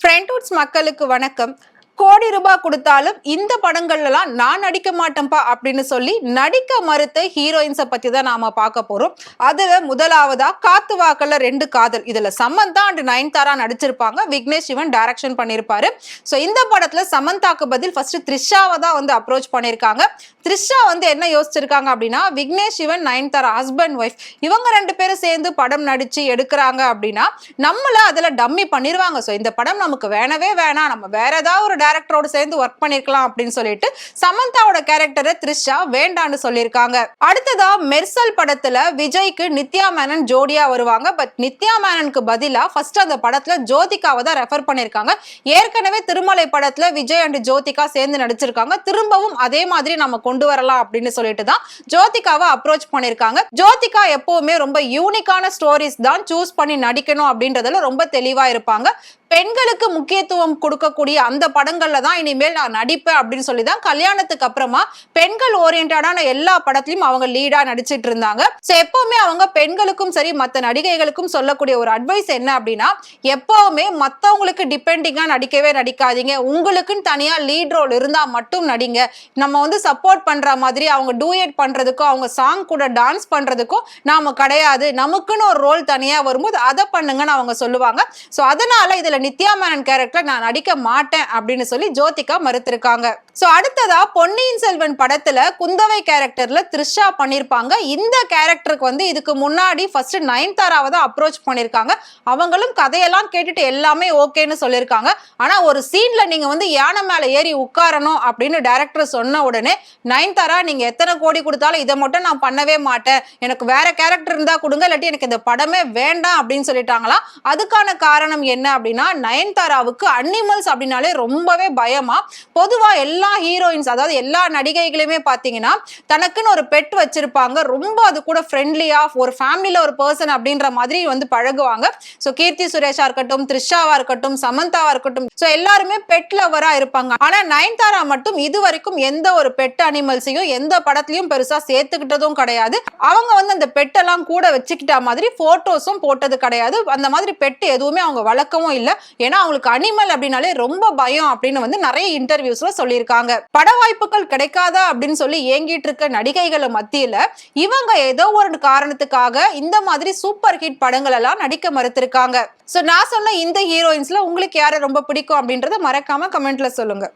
ஃப்ரெண்ட்வுட்ஸ் மக்களுக்கு வணக்கம். கோடி ரூபாய் கொடுத்தாலும் இந்த படங்கள்லாம் நான் நடிக்க மாட்டேன்பா அப்படின்னு சொல்லி நடிக்க மறுத்த ஹீரோயின்ஸை பத்தி தான் நாம பார்க்க போறோம். அதுல முதலாவதா காத்து வாக்கல 2 காதல். இதுல சமந்தா அண்ட் நயன்தாரா நடிச்சிருப்பாங்க. விக்னேஷ் சிவன் டைரக்ஷன் பண்ணிருப்பாரு. சோ இந்த படத்துல சமந்தாக்கு பதில் ஃபர்ஸ்ட் த்ரிஷாவை தான் அப்ரோச் பண்ணிருக்காங்க. த்ரிஷா என்ன யோசிச்சிருக்காங்க அப்படின்னா, விக்னேஷ் சிவன் நயன்தாரா ஹஸ்பண்ட் ஒய்ஃப் இவங்க 2 பேரும் சேர்ந்து படம் நடிச்சு எடுக்கிறாங்க அப்படின்னா நம்மள அதுல டம்மி பண்ணிருவாங்க. சோ இந்த படம் நமக்கு வேணவே வேணாம், நம்ம வேற ஏதாவது ஒரு டைரக்டரோட சேர்ந்து ஒர்க் பண்ணிருக்கலாம் அப்படின்னு சொல்லிட்டு சமந்தாவோட கேரக்டரை த்ரிஷா வேண்டான்னு சொல்லியிருக்காங்க. அடுத்ததா மெர்சல் படத்துல விஜய்க்கு நித்யா மேனன் ஜோடியா வருவாங்க. பட் நித்யா மேனனுக்கு பதிலா ஃபர்ஸ்ட் அந்த படத்துல ஜோதிகாவை தான் ரெஃபர் பண்ணிருக்காங்க. ஏற்கனவே திருமலை படத்துல விஜய் அண்ட் ஜோதிகா சேர்ந்து நடிச்சிருக்காங்க. திரும்பவும் அதே மாதிரி நம்ம கொண்டு வரலாம் அப்படின்னு சொல்லிட்டு தான் ஜோதிகாவை அப்ரோச் பண்ணிருக்காங்க. ஜோதிகா எப்பவுமே ரொம்ப யூனிக்கான ஸ்டோரிஸ் தான் சூஸ் பண்ணி நடிக்கணும் அப்படின்றதுல ரொம்ப தெளிவா இருப்பாங்க. பெண்களுக்கு முக்கியத்துவம் கொடுக்கக்கூடிய அந்த படங்கள்ல தான் இனிமேல் நான் நடிப்பேன் அப்படின்னு சொல்லி தான் கல்யாணத்துக்கு அப்புறமா பெண்கள் ஓரியன்டான எல்லா படத்திலும் அவங்க லீடா நடிச்சிட்டு இருந்தாங்க. சோ எப்பவுமே அவங்க பெண்களுக்கும் சரி மற்ற நடிகைகளுக்கும் சொல்லக்கூடிய ஒரு அட்வைஸ் என்ன அப்படின்னா, எப்பவுமே மத்தவங்களுக்கு டிபெண்டிங்கா நடிக்கவே நடிக்காதீங்க. உங்களுக்குன்னு தனியா லீட் ரோல் இருந்தா மட்டும் நடிங்க. நம்ம சப்போர்ட் பண்ற மாதிரி அவங்க டூயட் பண்றதுக்கும் அவங்க சாங் கூட டான்ஸ் பண்றதுக்கும் நாம கிடையாது. நமக்குன்னு ஒரு ரோல் தனியா வரும்போது அதை பண்ணுங்கன்னு அவங்க சொல்லுவாங்க. சோ அதனால இதுல நித்யா மேனன் கேரக்டர் நான் நடிக்க மாட்டேன் அப்படின்னு சொல்லி ஜோதிகா மறுத்திருக்காங்க. சோ அடுத்ததா பொன்னியின் செல்வன் படத்துல குந்தவை கேரக்டர்ல த்ரிஷா பண்ணிருப்பாங்க. இந்த கேரக்டருக்கு இதுக்கு முன்னாடி ஃபர்ஸ்ட் நயன்தாராவை தான் அப்ரோச் பண்ணிருக்காங்க. அவங்களும் கதையெல்லாம் கேட்டுட்டு எல்லாமே ஓகேன்னு சொல்லியிருக்காங்க. ஆனா ஒரு சீன்ல நீங்க யானை மேல ஏறி உட்காரணும் அப்படின்னு டைரக்டர் சொன்ன உடனே நயன்தாரா நீங்க எத்தனை கோடி கொடுத்தாலும் இதை மட்டும் நான் பண்ணவே மாட்டேன், எனக்கு வேற கேரக்டர் இருந்தா கொடுங்க, இல்லாட்டி எனக்கு இந்த படமே வேண்டாம் அப்படின்னு சொல்லிட்டாங்களா. அதுக்கான காரணம் என்ன அப்படின்னா, நயன்தாராவுக்கு அனிமல்ஸ் அப்படின்னாலே ரொம்பவே பயமா. பொதுவா எல்லா ஹீரோயின்ஸ் அதாவது எல்லா நடிகைகளுமே பாத்தீங்கன்னா தனக்குன்னு ஒரு பெட் வச்சிருப்பாங்க. ரொம்ப அது கூட ஃப்ரெண்ட்லியா ஒரு ஃபேமிலியில ஒரு பர்சன் அப்படின்ற மாதிரி பழகுவாங்க. சோ கீர்த்தி சுரேஷா இருக்கட்டும், த்ரிஷாவா இருக்கட்டும், சமந்தாவா இருக்கட்டும், சோ எல்லாருமே பெட் லவரா இருப்பாங்க. ஆனா நயன்தாரா மட்டும் இது வரைக்கும் எந்த ஒரு பெட் அனிமல்ஸையும் எந்த படத்திலையும் பெருசா சேர்த்துக்கிட்டதும் கிடையாது. அவங்க அந்த பெட் எல்லாம் கூட வச்சுக்கிட்ட மாதிரி போட்டோஸும் போட்டது கிடையாது. அந்த மாதிரி பெட் எதுவுமே அவங்க வளர்க்கவும் இல்லை. ஏன்னா அவங்களுக்கு அனிமல் அப்படின்னாலே ரொம்ப பயம் அப்படின்னு நிறைய இன்டர்வியூஸ்ல சொல்லியிருக்காங்க. பட வாய்ப்புகள் கிடைக்காதா அப்படின்னு சொல்லி ஏங்கிட்டு இருக்க நடிகைகளை மத்தியில இவங்க ஏதோ ஒரு காரணத்துக்காக இந்த மாதிரி சூப்பர் ஹிட் படங்கள் எல்லாம் நடிக்க மறுத்திருக்காங்க. சோ நான் சொன்ன இந்த ஹீரோயின்ஸ்ல உங்களுக்கு யாரை ரொம்ப பிடிக்கும் அப்படின்றத மறக்காம கமெண்ட்ல சொல்லுங்க.